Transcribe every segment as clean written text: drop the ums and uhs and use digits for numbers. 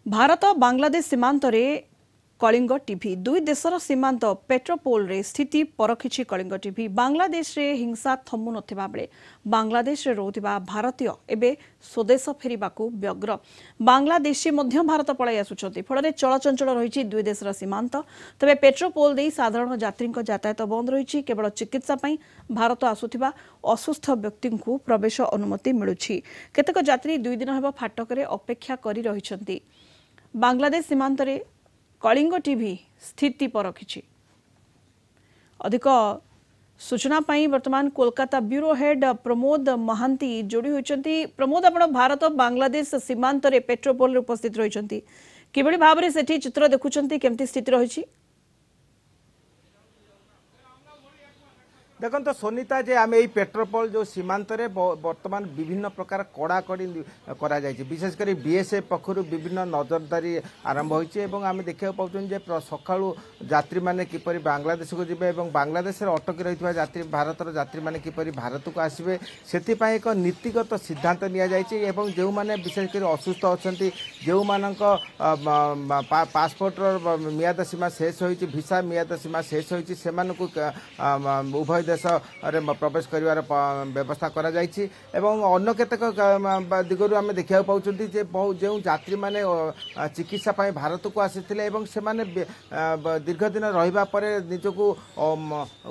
भारत बांग्लादेश सीमांत रे कलिंग टीवी दुई देशर सीमांत पेट्रोपोल रे स्थिति परखिछि कलिंग टीवी। बांग्लादेश रे हिंसा थमु नथिबा बेले बांग्लादेश रे रोथिबा भारतीय एबे स्वदेश फेरिबाकू व्यग्र। बांग्लादेशी मध्य भारत पळाई आसुछंती फଳରେ चलचंचल रहिछि दुई देशर सीमांत। तबे पेट्रोपोल देई साधारण यात्रीक यातायात बंद रहिछि। केवल चिकित्सा पई भारत आसुथिबा असुस्थ व्यक्तिଙ୍କୁ प्रवेश अनुमति मिलुछि। केतेक यात्री दुई दिन हेबा फाटकरे अपेक्षा करि रहिछंती। बांग्लादेश सीमांत रे कलिंग टीवी स्थिति परखिछि। अधिक सूचना पाई वर्तमान कोलकाता ब्यूरो हेड प्रमोद महांती जोड़ी होइछंती। प्रमोद आपण भारत बांग्लादेश सीमांत रे पेट्रोपोल रे उपस्थित रहिछंती किबळी भाबरे सेठी चित्र देखुछंती केमती स्थिति रहिछि? देखो तो सोनीता जे आम यही पेट्रोपोल जो सीमांत रे वर्तमान विभिन्न प्रकार कड़ाकड़ी करा जायछि। विशेषकर बीएसएफ पक्षर विभिन्न नजरदारी आरंभ होइछि एवं आम देखा पाउछन जे सकाळू यात्री माने किपरि बांग्लादेश को जिबे एवं बांग्लादेश रे अटकी रहितबा यात्री भारतर यात्री माने किपरि भारत को आसीबे सेति पय एक नीतिगत सिद्धांत निया जायछि एवं जेउ माने विशेषकर असुस्थ अछंती जेउ मानक पासपोर्ट रो मियाद सीमा शेष होइछि वीसा मियाद सीमा शेष होइछि सेमानकु उभय देश प्रवेश कर व्यवस्था करा जायछि एवं अन्य केतक दिगरु आम देखा पाउछंती जे जो यात्री माने चिकित्सा पाई भारत को आसीथिले एवं से माने दीर्घ दिन रहिबा परे निजको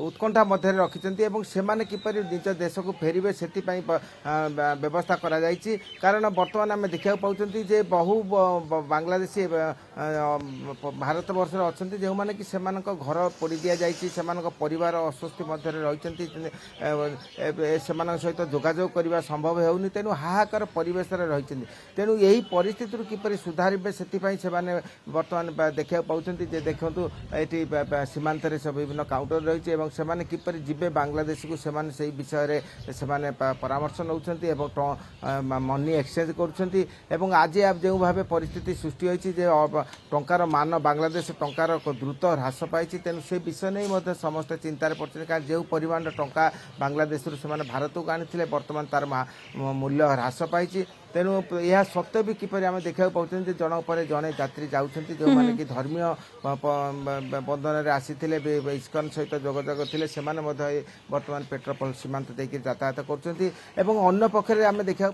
उत्कंठा मध्य रखिछंती एवं से माने किपरि निज देश को फेरिबे सेति पई व्यवस्था करा जायछि। कारण वर्तमान आम देखा पाउछंती जे बहु बांग्लादेशी भारत वर्ष अछंती जे माने कि सेमानक घर पोड़ी दिया जायछि सेमानक परिवार अस्वस्थ मध्य सहित जोगाजोग करने संभव होनी तेणु हाहाकार परिवेश रही तेणु यही परिस्थिति किपरि सुधारे से बर्तमान देखा पाँच देखु ये सीमांत विभिन्न काउंटर रही है किपरि जीवे बांग्लादेश को से विषय से परामर्श नौ मनी एक्सचेंज कर आज जो भाव परिस्थिति सृष्टि होती टंकार मान बांग्लादेश टंकार द्रुत ह्रास पाई तेणु से विषय नहीं समस्त चिंतार पड़ते कारण जो परिमाण टंका बांग्लादेश से भारत को आनी बर्तमान तार मूल्य ह्रास पाई तेणु यह सत्य भी किपरि आम देखा पाँच जन पर जड़े यात्री जाऊँच जो मैंने कि धर्मीय बंधन में आसी इस्कन सहित जोगाजोग थे से बर्तमान पेट्रोपोल सीमांत देकर यातायात कर पक्षरे आम देखा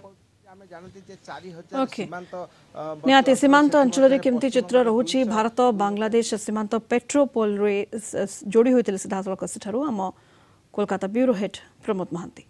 निहाती सीमांत अंचल केमती चित्र रहुछि भारत बांग्लादेश सीमांत पेट्रोपोल रे जोड़ी होइतिले सीधा सड़क सेठारु आम कोलकाता ब्यूरो हेड प्रमोद महांती।